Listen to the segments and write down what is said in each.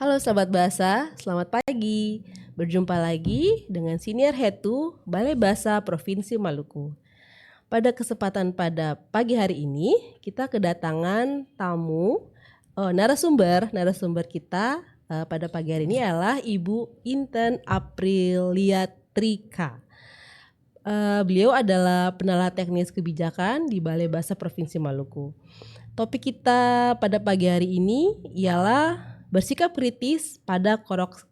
Halo sahabat bahasa, selamat pagi. Berjumpa lagi dengan Senior Hetu Balai Bahasa Provinsi Maluku. Pada kesempatan pada pagi hari ini, kita kedatangan tamu narasumber kita pada pagi hari ini adalah Ibu Inten Aprilia Trika. Beliau adalah penalah teknis kebijakan di Balai Bahasa Provinsi Maluku. Topik kita pada pagi hari ini ialah bersikap kritis pada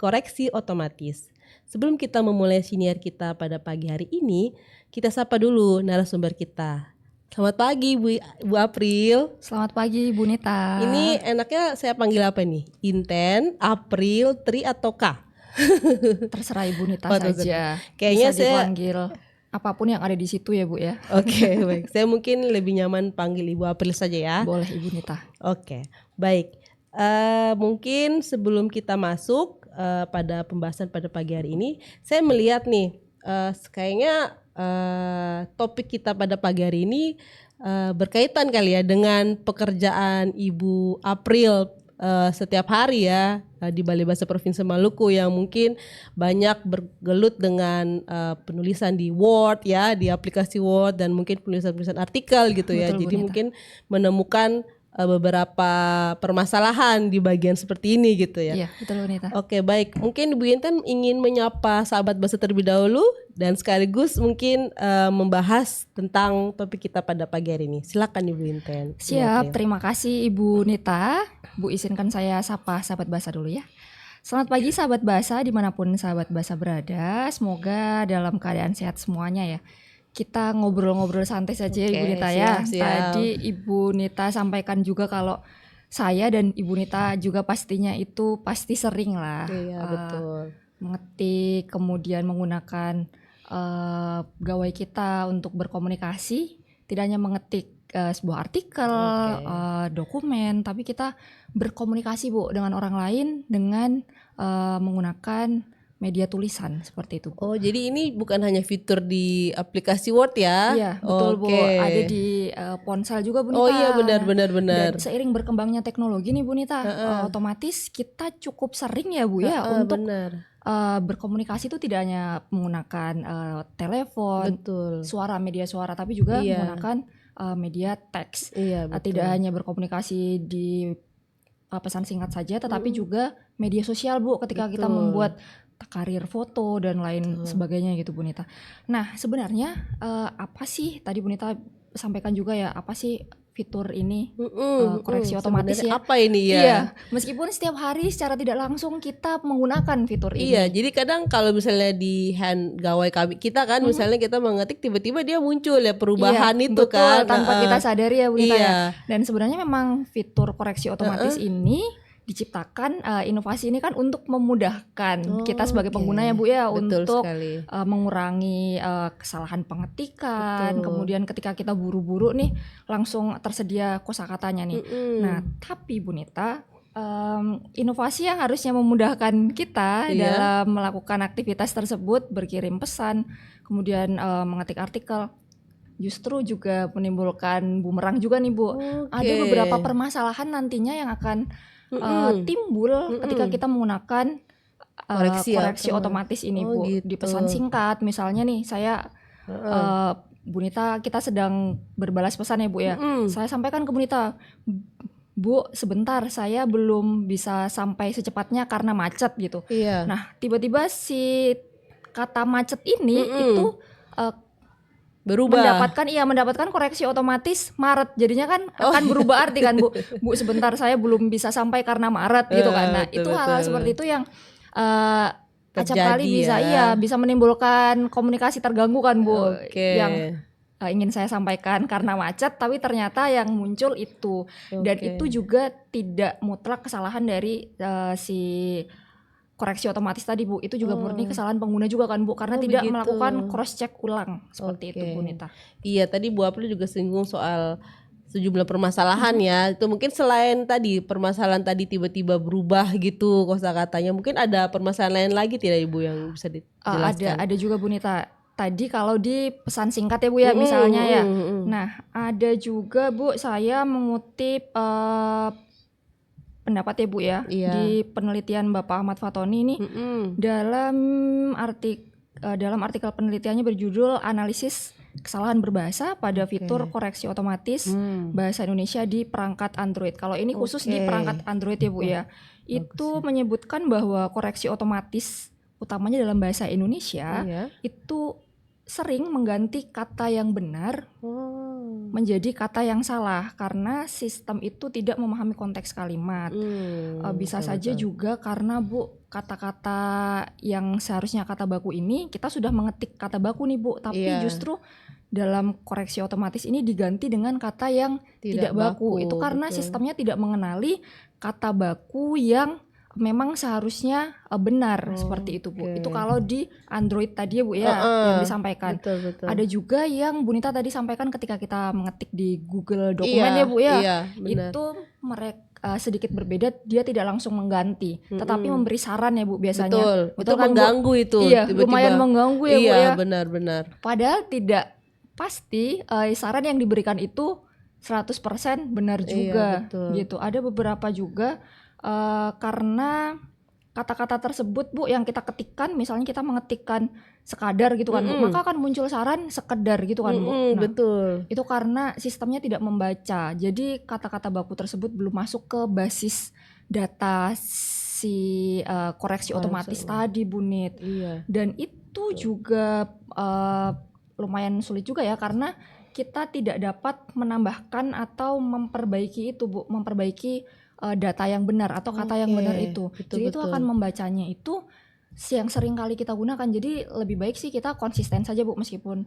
koreksi otomatis. Sebelum kita memulai siniar kita pada pagi hari ini, kita sapa dulu narasumber kita. Selamat pagi Bu April. Selamat pagi Bu Nita. Ini enaknya saya panggil apa nih? Inten, April, Tri atau K? Terserah Ibu Nita Terserah. saja. Kayaknya bisa dipanggil apapun yang ada di situ ya Bu ya. Oke, baik. Saya mungkin lebih nyaman panggil Ibu April saja ya. Boleh Ibu Nita. Oke, baik. Mungkin sebelum kita masuk pada pembahasan pada pagi hari ini, saya melihat nih kayaknya topik kita pada pagi hari ini berkaitan kali ya dengan pekerjaan Ibu April setiap hari ya di Balai Bahasa Provinsi Maluku yang mungkin banyak bergelut dengan penulisan di Word ya, di aplikasi Word dan mungkin penulisan artikel gitu ya. Betul, jadi Bu Nita. mungkin menemukan beberapa permasalahan di bagian seperti ini gitu ya. Iya, betul Bu Nita. Oke, baik. Mungkin Ibu Inten ingin menyapa sahabat bahasa terlebih dahulu dan sekaligus mungkin membahas tentang topik kita pada pagi hari ini. Silakan Ibu Inten. Siap, terima kasih Ibu Nita. Bu izinkan saya sapa sahabat bahasa dulu ya. Selamat pagi sahabat bahasa dimanapun sahabat bahasa berada. Semoga dalam keadaan sehat semuanya ya. Kita ngobrol-ngobrol santai saja Ibu Nita ya. Siap. Tadi Ibu Nita sampaikan juga kalau saya dan Ibu Nita juga pastinya itu pasti sering lah betul. mengetik, kemudian menggunakan gawai kita untuk berkomunikasi. Tidak hanya mengetik sebuah artikel, dokumen, tapi kita berkomunikasi Bu dengan orang lain dengan menggunakan media tulisan seperti itu. Oh, jadi ini bukan hanya fitur di aplikasi Word ya? Iya, betul Bu. Ada di ponsel juga Bu Nita. Oh iya, benar. Dan seiring berkembangnya teknologi nih Bu Nita, otomatis kita cukup sering ya Bu ya untuk berkomunikasi itu tidak hanya menggunakan telepon, media suara, tapi juga menggunakan media teks. Iya, tidak hanya berkomunikasi di pesan singkat saja, tetapi juga media sosial Bu, ketika kita membuat karir foto dan lain sebagainya gitu Bu Nita. Nah sebenarnya apa sih tadi Bu Nita sampaikan juga ya, apa sih fitur ini koreksi otomatis ya? Apa ini ya? Iya, meskipun setiap hari secara tidak langsung kita menggunakan fitur ini. Iya, jadi kadang kalau misalnya di gawai kita kan, misalnya kita mengetik tiba-tiba dia muncul ya perubahan itu betul, kan. Tanpa kita sadari ya Bu Nita ya. Dan sebenarnya memang fitur koreksi otomatis ini diciptakan, inovasi ini kan untuk memudahkan kita sebagai pengguna ya Bu ya. Betul untuk mengurangi kesalahan pengetikan. Kemudian ketika kita buru-buru nih langsung tersedia kosakatanya nih. Nah tapi Bu Nita, inovasi yang harusnya memudahkan kita dalam melakukan aktivitas tersebut, berkirim pesan, kemudian mengetik artikel, justru juga menimbulkan bumerang juga nih Bu. Ada beberapa permasalahan nantinya yang akan timbul ketika kita menggunakan koreksi otomatis ini Bu. Gitu. Di pesan singkat misalnya nih, saya Bu Nita, kita sedang berbalas pesan ya Bu ya. Saya sampaikan ke Bu Nita, Bu sebentar saya belum bisa sampai secepatnya karena macet gitu. Nah tiba-tiba si kata macet ini itu berubah, mendapatkan koreksi otomatis Maret, jadinya kan akan berubah arti kan Bu. Bu sebentar saya belum bisa sampai karena Maret gitu kan. Nah itu hal-hal seperti itu yang acap kali bisa menimbulkan komunikasi terganggu kan Bu. Yang ingin saya sampaikan karena macet, tapi ternyata yang muncul itu. Dan itu juga tidak mutlak kesalahan dari si koreksi otomatis tadi Bu, itu juga murni kesalahan pengguna juga kan Bu, karena tidak melakukan cross check ulang seperti itu Bu Nita. Iya, tadi Bu April juga singgung soal sejumlah permasalahan ya. Itu mungkin selain tadi permasalahan tadi tiba-tiba berubah gitu kosakatanya, mungkin ada permasalahan lain lagi tidak Ibu yang bisa dijelaskan? Ada juga Bu Nita. Tadi kalau di pesan singkat ya Bu ya misalnya ya. Nah ada juga Bu, saya mengutip pendapat ya Bu ya. Iya. Di penelitian Bapak Ahmad Fatoni ini dalam artikel penelitiannya berjudul Analisis Kesalahan Berbahasa pada Fitur Koreksi Otomatis Bahasa Indonesia di Perangkat Android. Kalau ini khusus di perangkat Android ya Bu ya. Itu menyebutkan bahwa koreksi otomatis utamanya dalam bahasa Indonesia itu sering mengganti kata yang benar menjadi kata yang salah karena sistem itu tidak memahami konteks kalimat. Bisa saja juga karena Bu, kata-kata yang seharusnya kata baku ini kita sudah mengetik kata baku nih Bu, tapi justru dalam koreksi otomatis ini diganti dengan kata yang tidak baku. Itu karena sistemnya tidak mengenali kata baku yang memang seharusnya benar seperti itu Bu. Itu kalau di Android tadi ya Bu ya yang disampaikan. Betul. Ada juga yang Bu Nita tadi sampaikan ketika kita mengetik di Google Dokumen ya Bu ya. Itu mereka sedikit berbeda, dia tidak langsung mengganti, tetapi memberi saran ya Bu biasanya. Betul kan, mengganggu Bu? Itu. Iya, tiba-tiba. Lumayan mengganggu ya Bu ya. Iya, benar. Padahal tidak pasti saran yang diberikan itu 100% benar juga gitu. Ada beberapa juga karena kata-kata tersebut Bu yang kita ketikkan, misalnya kita mengetikkan sekadar gitu kan Bu, maka akan muncul saran sekedar gitu kan Bu. Nah, betul. Itu karena sistemnya tidak membaca. Jadi kata-kata baku tersebut belum masuk ke basis data si koreksi otomatis tadi Bu Nit. Dan itu juga lumayan sulit juga ya karena kita tidak dapat menambahkan atau memperbaiki itu Bu, memperbaiki data yang benar atau kata yang benar itu. Jadi itu akan membacanya itu yang sering kali kita gunakan. Jadi lebih baik sih kita konsisten saja Bu, meskipun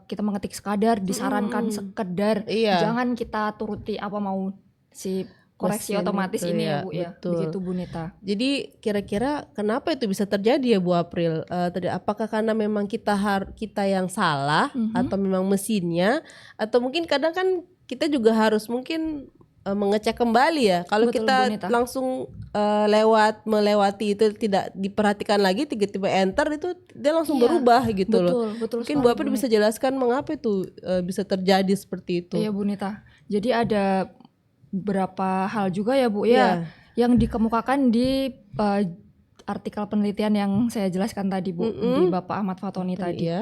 kita mengetik sekadar, disarankan sekedar, jangan kita turuti apa mau si koreksi otomatis ini ya Bu ya. Begitu Bu Nita. Jadi kira-kira kenapa itu bisa terjadi ya Bu April? Apakah karena memang kita yang salah atau memang mesinnya, atau mungkin kadang kan kita juga harus mungkin mengecek kembali ya. Kalau kita langsung melewati itu, tidak diperhatikan lagi, tiba-tiba enter itu dia langsung berubah gitu loh. Betul mungkin Bu April bisa jelaskan mengapa itu bisa terjadi seperti itu. Iya Bu Nita. Jadi ada beberapa hal juga ya Bu ya yang dikemukakan di artikel penelitian yang saya jelaskan tadi Bu, di Bapak Ahmad Fatoni tadi.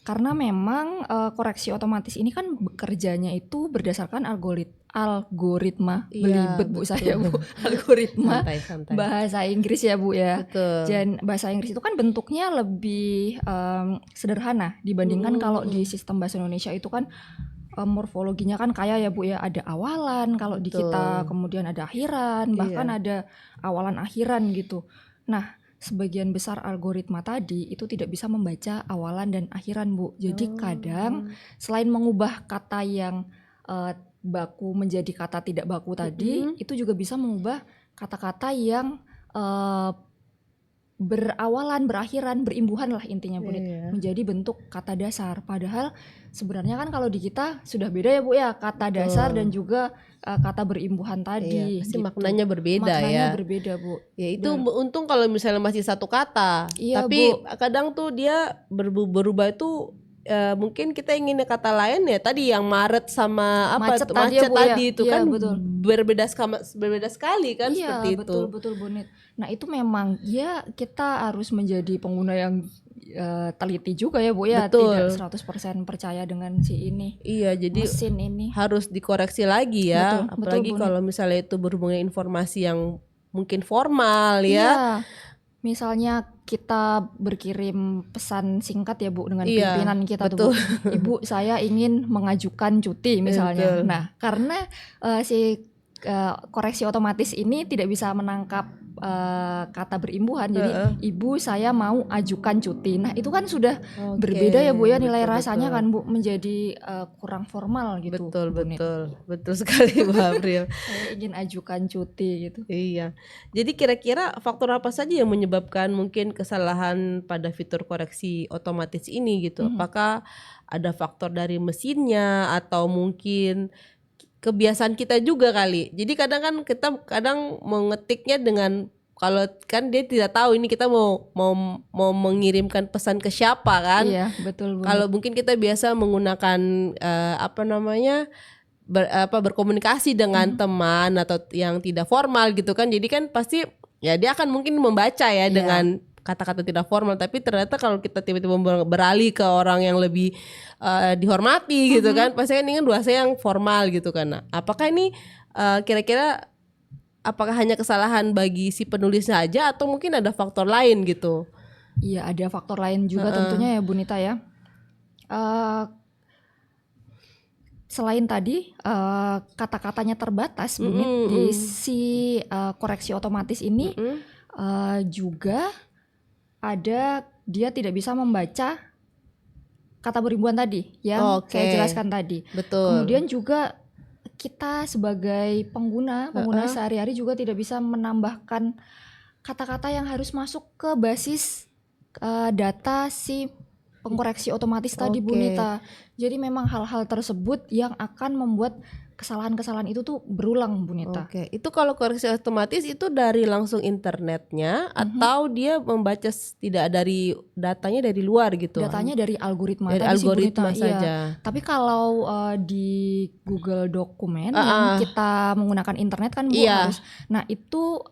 Karena memang koreksi otomatis ini kan bekerjanya itu berdasarkan algoritma. Belibet Bu saya Bu. Algoritma santai. Bahasa Inggris ya Bu ya. Dan bahasa Inggris itu kan bentuknya lebih sederhana dibandingkan kalau di sistem bahasa Indonesia itu kan morfologinya kan kaya ya Bu ya, ada awalan, kalau di kita kemudian ada akhiran, bahkan ada awalan akhiran gitu. Nah, sebagian besar algoritma tadi itu tidak bisa membaca awalan dan akhiran Bu. Jadi kadang selain mengubah kata yang baku menjadi kata tidak baku tadi, itu juga bisa mengubah kata-kata yang berawalan, berakhiran, berimbuhan lah intinya Bu, menjadi bentuk kata dasar. Padahal sebenarnya kan kalau di kita sudah beda ya Bu ya, kata dasar dan juga kata berimbuhan tadi. Pasti maknanya berbeda ya. Maknanya berbeda Bu. Ya itu untung kalau misalnya masih satu kata. Tapi kadang tuh dia berubah itu mungkin kita ingin kata lain ya, tadi yang Maret sama macet tadi itu kan berbeda sekali kan, seperti itu. Betul Bu Nit. Nah itu memang ya kita harus menjadi pengguna yang teliti juga ya Bu ya. Tidak 100% percaya dengan si ini. Iya, jadi mesin ini harus dikoreksi lagi ya. Apalagi kalau misalnya itu berhubungan informasi yang mungkin formal ya. Misalnya kita berkirim pesan singkat ya Bu dengan pimpinan kita tuh Bu, Ibu saya ingin mengajukan cuti misalnya. Nah karena si koreksi otomatis ini tidak bisa menangkap kata berimbuhan, jadi Ibu saya mau ajukan cuti. Nah itu kan sudah berbeda ya Bu ya, nilai rasanya kan Bu menjadi kurang formal gitu. Betul sekali Bu April. Saya ingin ajukan cuti gitu. Iya. Jadi kira-kira faktor apa saja yang menyebabkan mungkin kesalahan pada fitur koreksi otomatis ini gitu? Apakah ada faktor dari mesinnya atau mungkin kebiasaan kita juga kali. Jadi kadang kan kita mengetiknya dengan, kalau kan dia tidak tahu ini kita mau mengirimkan pesan ke siapa kan. Iya, betul Bu. Kalau mungkin kita biasa menggunakan berkomunikasi dengan teman atau yang tidak formal gitu kan. Jadi kan pasti ya dia akan mungkin membaca ya dengan kata-kata tidak formal, tapi ternyata kalau kita tiba-tiba beralih ke orang yang lebih dihormati gitu kan, pasti kan ingin bahasa yang formal gitu kan. Nah, apakah ini kira-kira apakah hanya kesalahan bagi si penulisnya aja atau mungkin ada faktor lain gitu? Iya, ada faktor lain juga tentunya ya Bu Nita ya. Selain tadi kata-katanya terbatas Bu Nit, di si koreksi otomatis ini juga ada dia tidak bisa membaca kata beribuan tadi yang saya jelaskan tadi. Betul. Kemudian juga kita sebagai pengguna sehari-hari juga tidak bisa menambahkan kata-kata yang harus masuk ke basis data si pengkoreksi otomatis tadi Bu Nita. Jadi memang hal-hal tersebut yang akan membuat kesalahan-kesalahan itu tuh berulang Bu Nita. Itu kalau koreksi otomatis itu dari langsung internetnya atau dia membaca tidak dari datanya dari luar gitu? Datanya dari algoritma dari tadi algoritma sih Bu Nita. saja. Iya. Tapi kalau di Google Dokumen yang kita menggunakan internet kan Bu harus. Nah itu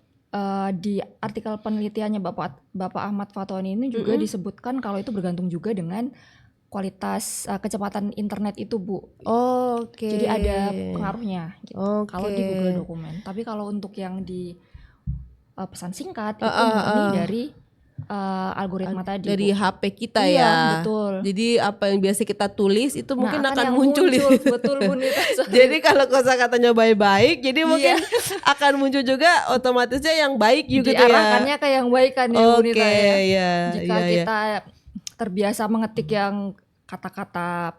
di artikel penelitiannya Bapak Ahmad Fatoni ini juga disebutkan kalau itu bergantung juga dengan kualitas kecepatan internet itu Bu. Jadi ada pengaruhnya gitu. Kalau di Google Dokumen. Tapi kalau untuk yang di pesan singkat itu murni dari algoritma tadi dari Bu. HP kita Iya, ya. betul. Jadi apa yang biasa kita tulis itu mungkin akan yang muncul. Betul Bu Nita. Jadi kalau kosakatanya baik-baik, jadi mungkin akan muncul juga otomatisnya yang baik juga ya. Diarahkannya ke yang baik kan ya Bu Nita ya. Jika iya. kita terbiasa mengetik yang kata-kata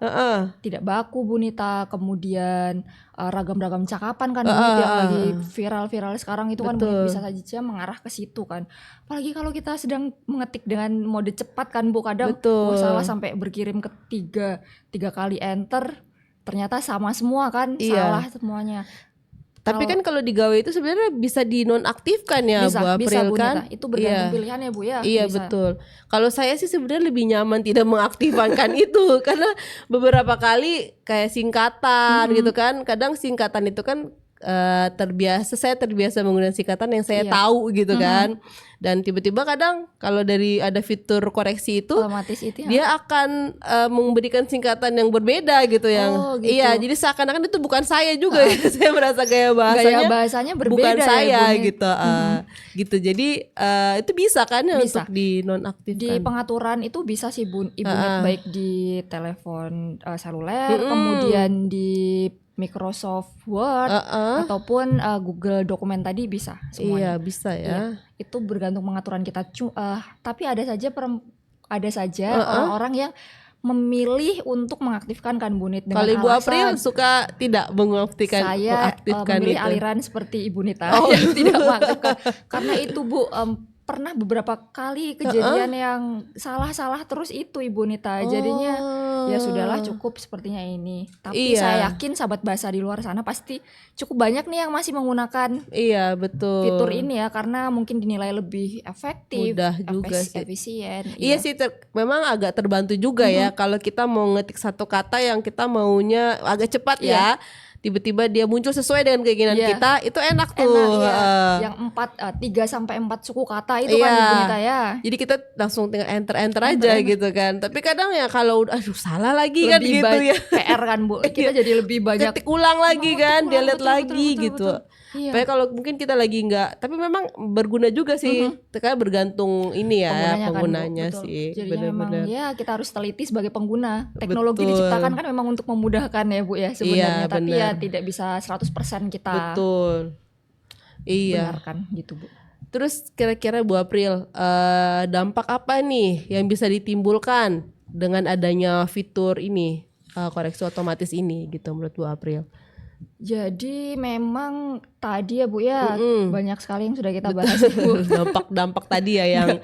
tidak baku Bu Nita, kemudian ragam-ragam cakapan kan Bu Nita yang lagi viral-viral sekarang itu kan bisa saja mengarah ke situ kan. Apalagi kalau kita sedang mengetik dengan mode cepat kan Bu, kadang salah sampai berkirim ke tiga kali enter, ternyata sama semua kan, salah semuanya. Tapi kan kalau di Gawe itu sebenarnya bisa dinonaktifkan ya Bu April Bu kan? Nita. Itu bergantung pilihannya Bu ya. Iya bisa. Betul. Kalau saya sih sebenarnya lebih nyaman tidak mengaktifkan itu karena beberapa kali kayak singkatan gitu kan. Kadang singkatan itu kan saya terbiasa menggunakan singkatan yang saya tahu gitu kan. Dan tiba-tiba kadang kalau dari ada fitur koreksi itu otomatis itu dia akan memberikan singkatan yang berbeda gitu gitu. Iya, jadi seakan-akan itu bukan saya juga ya. Saya merasa gaya bahasanya berbeda bukan saya ya, gitu. Gitu. Jadi itu bisa kan ya untuk dinonaktifkan. Di pengaturan itu bisa sih Ibu Net, baik di telepon seluler, kemudian di Microsoft Word ataupun Google Dokumen tadi bisa semuanya. Iya, bisa ya. Itu bergantung pengaturan kita. Tapi ada saja orang-orang yang memilih untuk mengaktifkan kan Bu Nit dengan kalau Ibu alasan April suka tidak mengaktifkan saya memilih itu. aliran seperti Ibu Nita yang tidak mengaktifkan karena itu Bu pernah beberapa kali kejadian yang salah terus itu Ibu Nita. Jadinya ya sudahlah cukup sepertinya ini. Tapi saya yakin sahabat bahasa di luar sana pasti cukup banyak nih yang masih menggunakan betul fitur ini ya, karena mungkin dinilai lebih efektif, mudah juga efisien. Iya sih memang agak terbantu juga ya kalau kita mau ngetik satu kata yang kita maunya agak cepat ya. Tiba-tiba dia muncul sesuai dengan keinginan kita, itu enak tuh. Yang 3 sampai 4 suku kata itu kan Ibu Nita ya. Jadi kita langsung tinggal enter aja gitu kan. Tapi kadang ya kalau salah lagi lebih kan gitu ya. PR kan Bu. Kita jadi lebih banyak ketik ulang lagi kan, delete lagi gitu. Betul. Kalau mungkin kita lagi enggak, tapi memang berguna juga sih. Karena bergantung ini ya penggunanya kan, sih. Jadi memang ya kita harus teliti sebagai pengguna. Teknologi diciptakan kan memang untuk memudahkan ya Bu ya sebenarnya. Tapi ya tidak bisa 100% kita benarkan gitu Bu. Terus kira-kira Bu April dampak apa nih yang bisa ditimbulkan dengan adanya fitur ini koreksi otomatis ini gitu menurut Bu April? Jadi memang tadi ya Bu ya banyak sekali yang sudah kita bahas Bu. Dampak tadi ya yang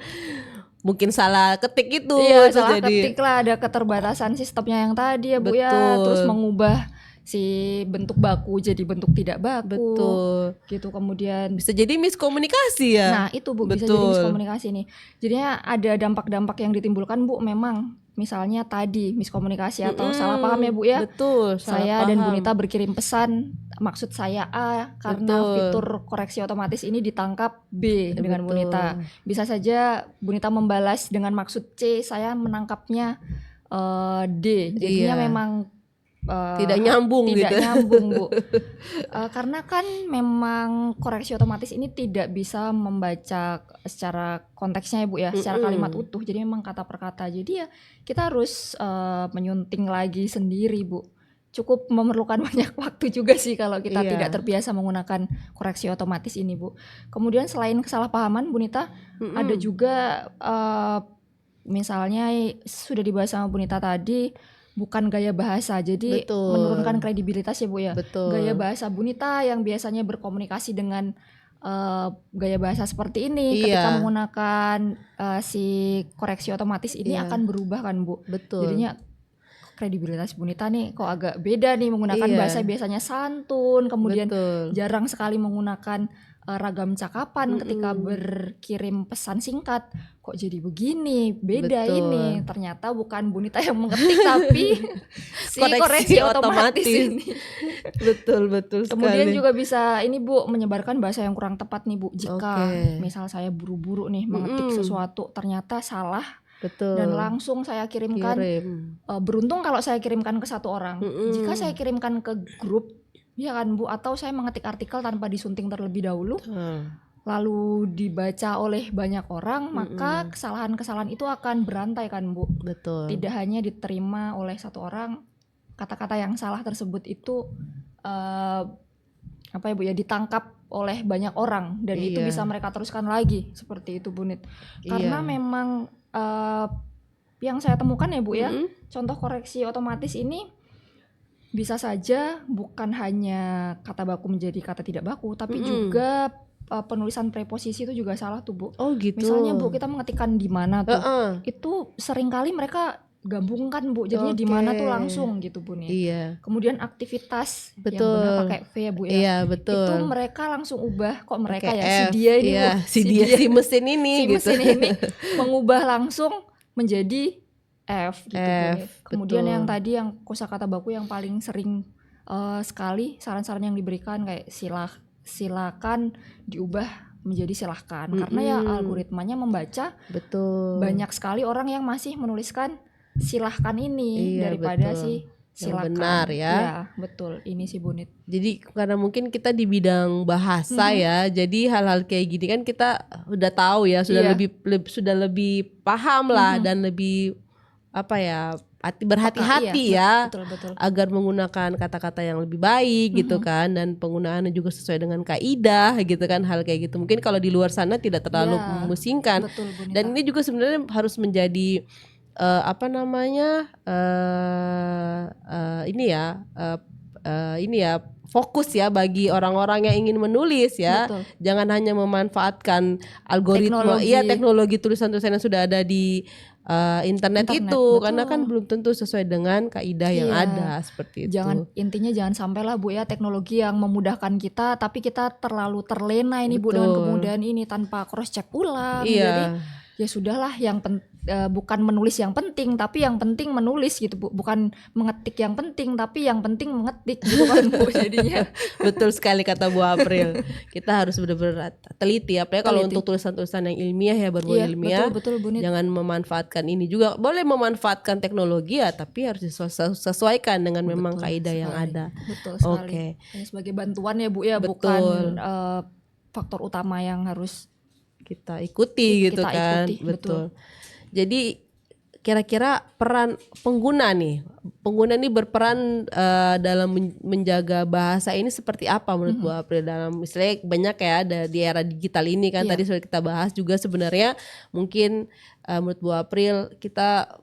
mungkin salah ketik itu. Salah ketik lah, ada keterbatasan sistemnya yang tadi ya Bu ya. Terus mengubah si bentuk baku jadi bentuk tidak baku. Betul. Gitu. Kemudian Bisa jadi miskomunikasi ya. nah itu Bu, bisa jadi miskomunikasi nih. Jadinya ada dampak-dampak yang ditimbulkan Bu, memang misalnya tadi miskomunikasi atau salah paham ya Bu ya. Betul, Saya dan Bunita berkirim pesan, maksud saya A, karena fitur koreksi otomatis ini ditangkap B dengan Bunita. Bisa saja Bunita membalas dengan maksud C, saya menangkapnya D. Jadinya memang tidak nyambung tidak gitu. nyambung Bu. Karena kan memang koreksi otomatis ini tidak bisa membaca secara konteksnya ya Bu ya, secara kalimat utuh. Jadi memang kata per kata. Jadi ya kita harus menyunting lagi sendiri Bu. Cukup memerlukan banyak waktu juga sih kalau kita tidak terbiasa menggunakan koreksi otomatis ini Bu. Kemudian selain kesalahpahaman Bunita, ada juga misalnya sudah dibahas sama Bunita tadi, bukan gaya bahasa, jadi menurunkan kredibilitas ya Bu ya. Gaya bahasa Bunita yang biasanya berkomunikasi dengan gaya bahasa seperti ini, ketika menggunakan si koreksi otomatis ini akan berubah kan Bu. Jadinya kredibilitas Bunita nih kok agak beda nih, menggunakan bahasa biasanya santun, kemudian jarang sekali menggunakan ragam cakapan ketika berkirim pesan singkat. Kok jadi begini, beda ini. Ternyata bukan Bunita yang mengetik tapi si koreksi otomatis ini. Betul sekali. Kemudian juga bisa ini Bu, menyebarkan bahasa yang kurang tepat nih Bu. Jika misal saya buru-buru nih mengetik sesuatu ternyata salah. Dan langsung saya kirimkan. Beruntung kalau saya kirimkan ke satu orang. Jika saya kirimkan ke grup, ya kan Bu, atau saya mengetik artikel tanpa disunting terlebih dahulu, lalu dibaca oleh banyak orang, maka kesalahan-kesalahan itu akan berantai kan Bu. Tidak hanya diterima oleh satu orang, kata-kata yang salah tersebut itu apa ya Bu ya, ditangkap oleh banyak orang dan itu bisa mereka teruskan lagi seperti itu Bu Nit. Karena memang yang saya temukan ya Bu ya, contoh koreksi otomatis ini bisa saja bukan hanya kata baku menjadi kata tidak baku, tapi juga penulisan preposisi itu juga salah tuh Bu. Oh gitu. Misalnya Bu, kita mengetikkan di mana tuh, itu seringkali mereka gabungkan Bu, jadinya di mana tuh langsung gitu Bu nih. Kemudian aktivitas yang benar pakai V ya Bu ya. Itu mereka langsung ubah, kok mereka pake ya F, si dia ini Bu, si mesin ini si gitu. mesin ini mengubah langsung menjadi F gitu Bu. Kemudian yang tadi yang kosakata baku yang paling sering sekali saran-saran yang diberikan kayak silakan diubah menjadi silahkan, karena ya algoritmanya membaca banyak sekali orang yang masih menuliskan silahkan ini daripada si silakan. Yang benar ya. Ya betul, ini sih Bu Nit. Jadi karena mungkin kita di bidang bahasa ya, jadi hal-hal kayak gini kan kita udah tahu ya, sudah lebih paham lah dan lebih apa ya, berhati-hati ya, betul. agar menggunakan kata-kata yang lebih baik gitu kan, dan penggunaannya juga sesuai dengan kaidah gitu kan, hal kayak gitu mungkin kalau di luar sana tidak terlalu memusingkan. Dan ini juga sebenarnya harus menjadi ini ya fokus ya bagi orang-orang yang ingin menulis ya. Jangan hanya memanfaatkan algoritma teknologi tulisan-tulisan yang sudah ada di internet itu, karena kan belum tentu sesuai dengan kaidah yang ada seperti itu. Intinya jangan sampailah Bu ya, teknologi yang memudahkan kita tapi kita terlalu terlena ini Bu dengan kemudahan ini tanpa cross check ulang. Jadi ya sudahlah, yang bukan menulis yang penting tapi yang penting menulis gitu Bu, bukan mengetik yang penting tapi yang penting mengetik gitu kan Bu jadinya. Betul sekali kata Bu April. Kita harus benar-benar teliti apalagi kalau untuk tulisan-tulisan yang ilmiah ya, berbau ilmiah. Betul Bu Nit. Jangan memanfaatkan ini juga, boleh memanfaatkan teknologi ya tapi harus disesuaikan dengan memang kaidah yang ada. Betul sekali. Ini sebagai bantuan ya Bu ya, bukan faktor utama yang harus kita ikuti gitu kan. Betul. Jadi kira-kira peran pengguna ini berperan dalam menjaga bahasa ini seperti apa menurut Bu April? Dalam misalnya banyak ya ada di era digital ini kan, tadi sudah kita bahas juga sebenarnya mungkin menurut Bu April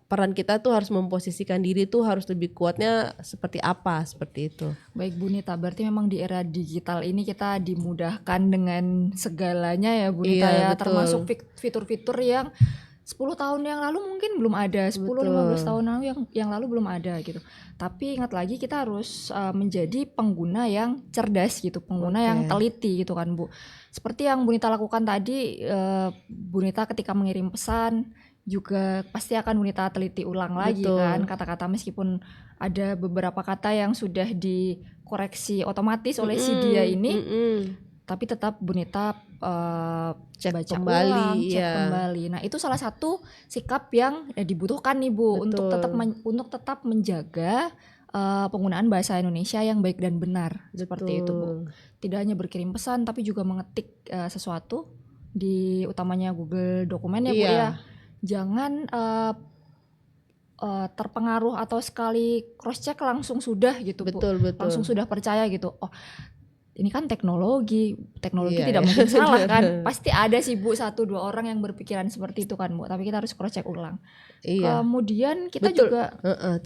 peran kita tuh harus memposisikan diri tuh harus lebih kuatnya seperti apa, seperti itu. Baik Bu Nita, berarti memang di era digital ini kita dimudahkan dengan segalanya ya Bu Nita ya, termasuk fitur-fitur yang 10 tahun yang lalu mungkin belum ada, 10-15 tahun lalu yang lalu belum ada gitu. Tapi ingat lagi kita harus menjadi pengguna yang cerdas gitu, pengguna yang teliti gitu kan Bu. Seperti yang Bu Nita lakukan tadi, Bu Nita ketika mengirim pesan juga pasti akan Bu Nita teliti ulang lagi kan kata-kata, meskipun ada beberapa kata yang sudah dikoreksi otomatis oleh si dia ini, tapi tetap Bu Nita cek baca kembali, ulang, cek kembali. Nah itu salah satu sikap yang dibutuhkan nih Bu, untuk tetap menjaga penggunaan bahasa Indonesia yang baik dan benar. Seperti itu Bu. Tidak hanya berkirim pesan tapi juga mengetik sesuatu di utamanya Google Dokumen ya Bu ya. Jangan terpengaruh atau sekali cross check langsung sudah gitu Bu. Langsung sudah percaya gitu. Oh ini kan teknologi tidak mungkin salah kan. Pasti ada sih Bu 1-2 orang yang berpikiran seperti itu kan Bu. Tapi kita harus cross check ulang. Kemudian kita juga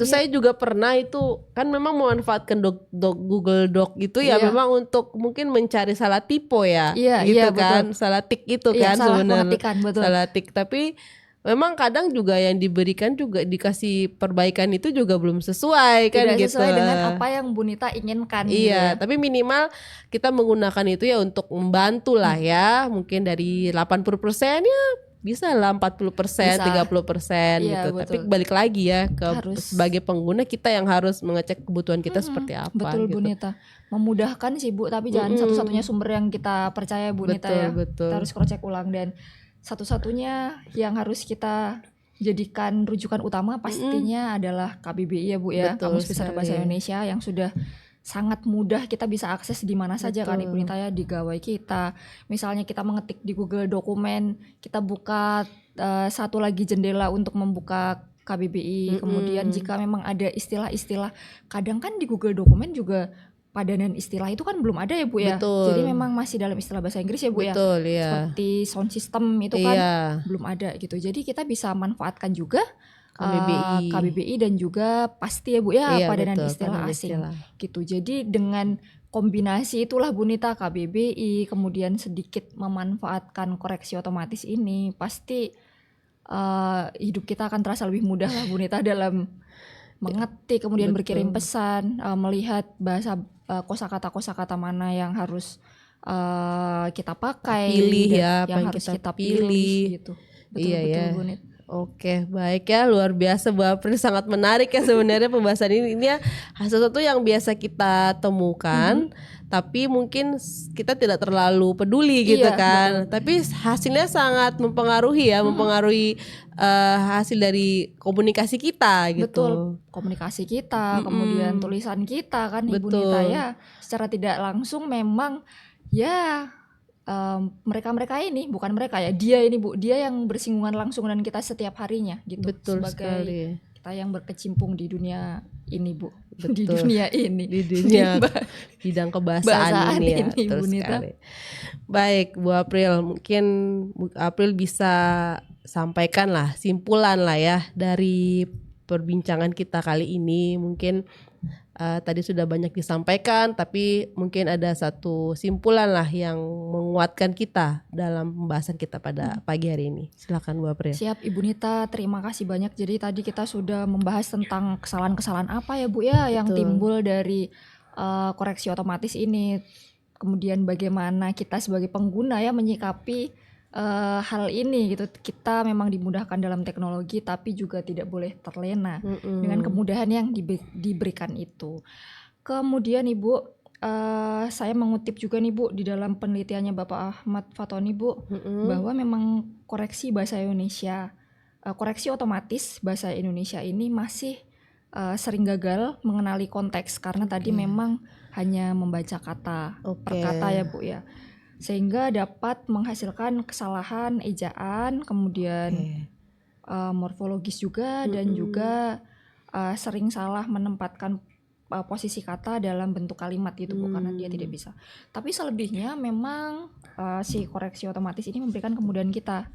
saya juga pernah itu kan memang memanfaatkan Google Doc itu ya memang untuk mungkin mencari salah tipe ya. Gitu kan. Salah tik itu kan sebenarnya. Salah tik, tapi memang kadang juga yang diberikan juga dikasih perbaikan itu juga belum sesuai kan. Tidak sesuai dengan apa yang Bu Nita inginkan. Tapi minimal kita menggunakan itu ya untuk membantu lah ya. Mungkin dari 80% ya bisa lah 40%, 30% gitu. Tapi balik lagi ya sebagai pengguna kita yang harus mengecek kebutuhan kita seperti apa. Betul gitu. Bu Nita. Memudahkan sih Bu, tapi jangan satu-satunya sumber yang kita percaya Bu Nita ya. Kita harus cross check ulang, dan satu-satunya yang harus kita jadikan rujukan utama pastinya adalah KBBI ya Bu ya, Kamus Besar Bahasa Indonesia, yang sudah sangat mudah kita bisa akses di mana saja kan Ibu Nita ya, di gawai kita. Misalnya kita mengetik di Google Dokumen, kita buka satu lagi jendela untuk membuka KBBI. Kemudian jika memang ada istilah-istilah, kadang kan di Google Dokumen juga padanan istilah itu kan belum ada ya Bu ya. Jadi memang masih dalam istilah bahasa Inggris ya Bu ya. Seperti sound system itu kan belum ada gitu. Jadi kita bisa manfaatkan juga KBBI dan juga pasti ya Bu ya padanan istilah asing gitu. Jadi dengan kombinasi itulah Bu Nita, KBBI kemudian sedikit memanfaatkan koreksi otomatis ini, pasti hidup kita akan terasa lebih mudah lah Bu Nita dalam mengetik, kemudian berkirim pesan, melihat bahasa kosakata mana yang harus kita pakai, yang harus kita pilih gitu. Betul Bu Nita. Oke, baik ya, luar biasa Bu April, sangat menarik ya sebenarnya pembahasan ini ya, sesuatu yang biasa kita temukan, tapi mungkin kita tidak terlalu peduli gitu kan. Tapi hasilnya sangat mempengaruhi ya, mempengaruhi hasil dari komunikasi kita gitu. Betul, komunikasi kita, kemudian tulisan kita kan Ibu Nita ya, secara tidak langsung memang ya mereka ini, bukan mereka ya, dia ini Bu, dia yang bersinggungan langsung dengan kita setiap harinya gitu. Betul sebagai sekali. Kita yang berkecimpung di dunia ini Bu. Di dunia ini, di dunia bidang kebahasaan ini ya, Bu Nita. Baik Bu April, mungkin Bu April bisa sampaikan lah simpulan lah ya dari perbincangan kita kali ini. Mungkin tadi sudah banyak disampaikan, tapi mungkin ada satu simpulan lah yang menguatkan kita dalam pembahasan kita pada pagi hari ini. Silakan Bu April. Siap Ibu Nita, terima kasih banyak. Jadi tadi kita sudah membahas tentang kesalahan-kesalahan apa ya Bu ya yang timbul dari koreksi otomatis ini. Kemudian bagaimana kita sebagai pengguna ya menyikapi hal ini gitu. Kita memang dimudahkan dalam teknologi, tapi juga tidak boleh terlena dengan kemudahan yang diberikan itu. Kemudian Ibu, saya mengutip juga nih Bu di dalam penelitiannya Bapak Ahmad Fatoni Bu, bahwa memang koreksi bahasa Indonesia, koreksi otomatis bahasa Indonesia ini masih sering gagal mengenali konteks, karena tadi memang hanya membaca kata per kata ya Bu ya, sehingga dapat menghasilkan kesalahan ejaan, kemudian morfologis juga, dan juga sering salah menempatkan posisi kata dalam bentuk kalimat gitu Bu, karena dia tidak bisa. Tapi selebihnya memang si koreksi otomatis ini memberikan kemudahan kita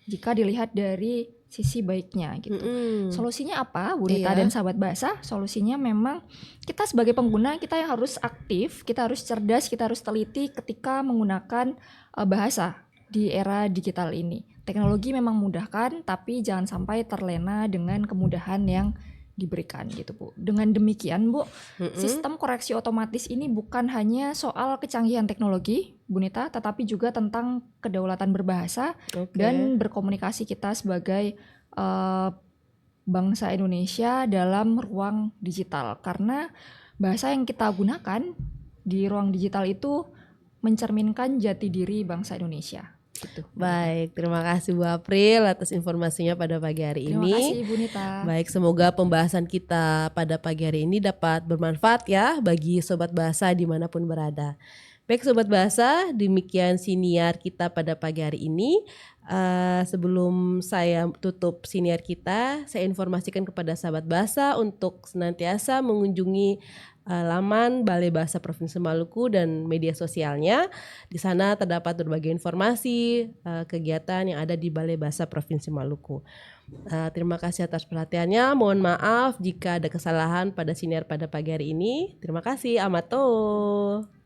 jika dilihat dari sisi baiknya gitu. Solusinya apa Bu Nita dan sahabat bahasa? Solusinya memang kita sebagai pengguna, kita yang harus aktif, kita harus cerdas, kita harus teliti ketika menggunakan bahasa di era digital ini. teknologi memang memudahkan, tapi jangan sampai terlena dengan kemudahan yang diberikan gitu Bu. Dengan demikian Bu, sistem koreksi otomatis ini bukan hanya soal kecanggihan teknologi Bu Nita, tetapi juga tentang kedaulatan berbahasa dan berkomunikasi kita sebagai bangsa Indonesia dalam ruang digital. Karena bahasa yang kita gunakan di ruang digital itu mencerminkan jati diri bangsa Indonesia. Gitu. Baik, terima kasih Bu April atas informasinya pada pagi hari ini. Terima kasih Ibu Nita. Baik, semoga pembahasan kita pada pagi hari ini dapat bermanfaat ya bagi Sobat Bahasa dimanapun berada. Baik Sobat Bahasa, demikian siniar kita pada pagi hari ini. Sebelum saya tutup siniar kita, saya informasikan kepada Sahabat Bahasa untuk senantiasa mengunjungi laman Balai Bahasa Provinsi Maluku dan media sosialnya. Di sana terdapat berbagai informasi kegiatan yang ada di Balai Bahasa Provinsi Maluku. Terima kasih atas perhatiannya. Mohon maaf jika ada kesalahan pada siniar pada pagi hari ini. Terima kasih. Amato.